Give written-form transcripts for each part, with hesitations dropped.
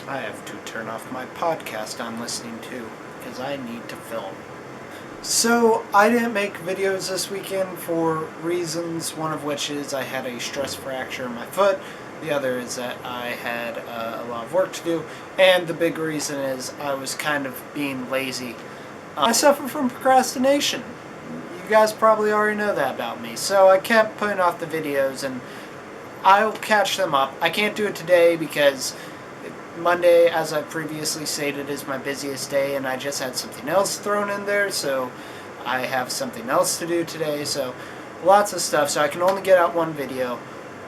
I have to turn off my podcast I'm listening to because I need to film. So, I didn't make videos this weekend for reasons, one of which is I had a stress fracture in my foot, the other is that I had a lot of work to do, and the big reason is I was kind of being lazy. I suffer from procrastination. You guys probably already know that about me, so I kept putting off the videos, and I'll catch them up. I can't do it today because Monday, as I previously stated, is my busiest day, and I just had something else thrown in there, so I have something else to do today, so lots of stuff, so I can only get out one video.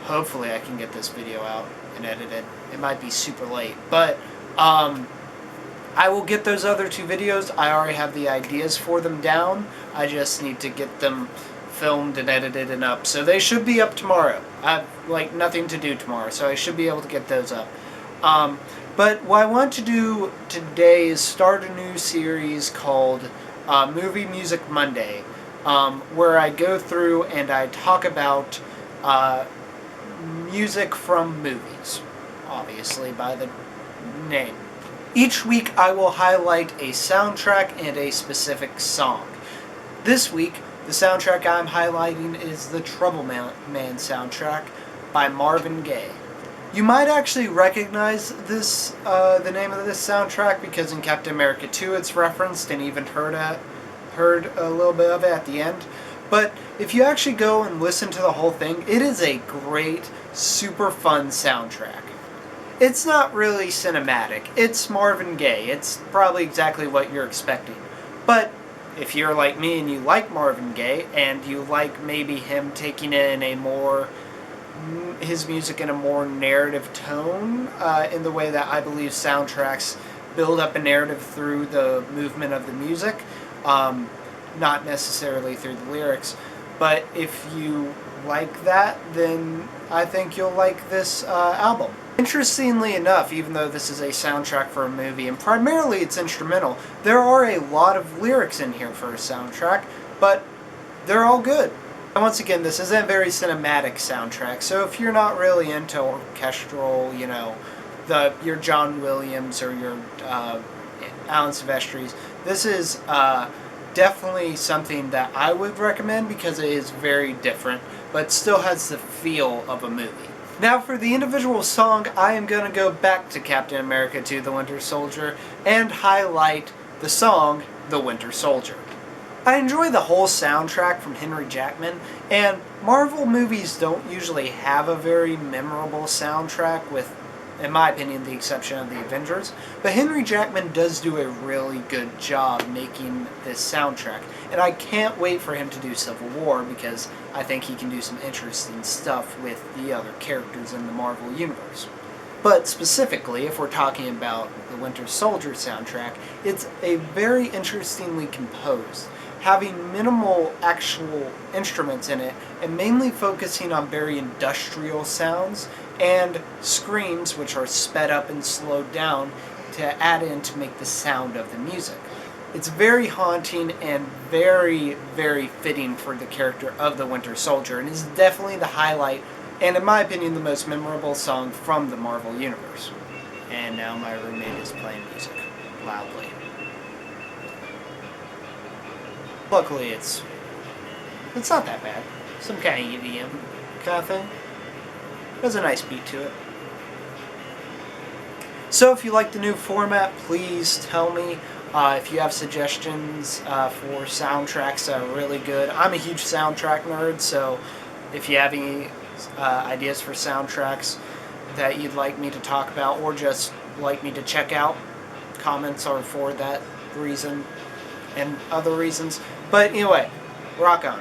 Hopefully I can get this video out and edit it. It might be super late, but I will get those other two videos. I already have the ideas for them down. I just need to get them filmed and edited and up, so they should be up tomorrow. I have nothing to do tomorrow, so I should be able to get those up. But what I want to do today is start a new series called Movie Music Monday, where I go through and I talk about music from movies, obviously by the name. Each week I will highlight a soundtrack and a specific song. This week, the soundtrack I'm highlighting is the Trouble Man soundtrack by Marvin Gaye. You might actually recognize this, the name of this soundtrack, because in Captain America 2 it's referenced and even heard a little bit of it at the end. But if you actually go and listen to the whole thing, it is a great, super fun soundtrack. It's not really cinematic. It's Marvin Gaye. It's probably exactly what you're expecting. But if you're like me and you like Marvin Gaye, and you like maybe him taking it in a more his music in a more narrative tone, in the way that I believe soundtracks build up a narrative through the movement of the music, not necessarily through the lyrics. But if you like that, then I think you'll like this album. Interestingly enough, even though this is a soundtrack for a movie, and primarily it's instrumental, there are a lot of lyrics in here for a soundtrack, but they're all good. And once again, this isn't a very cinematic soundtrack, so if you're not really into orchestral, your John Williams or your Alan Silvestris, this is definitely something that I would recommend because it is very different, but still has the feel of a movie. Now for the individual song, I am going to go back to Captain America 2: The Winter Soldier and highlight the song, The Winter Soldier. I enjoy the whole soundtrack from Henry Jackman, and Marvel movies don't usually have a very memorable soundtrack with, in my opinion, the exception of the Avengers, but Henry Jackman does do a really good job making this soundtrack, and I can't wait for him to do Civil War because I think he can do some interesting stuff with the other characters in the Marvel Universe. But specifically, if we're talking about the Winter Soldier soundtrack, it's a very interestingly composed, having minimal actual instruments in it, and mainly focusing on very industrial sounds and screams, which are sped up and slowed down to add in to make the sound of the music. It's very haunting and very, very fitting for the character of the Winter Soldier, and is definitely the highlight, and in my opinion, the most memorable song from the Marvel Universe. And now my roommate is playing music loudly. Luckily, it's not that bad. Some kind of EDM kind of thing. There's a nice beat to it. So if you like the new format, please tell me. If you have suggestions for soundtracks that are really good. I'm a huge soundtrack nerd, so if you have any ideas for soundtracks that you'd like me to talk about or just like me to check out, comments are for that reason and other reasons. But anyway, rock on.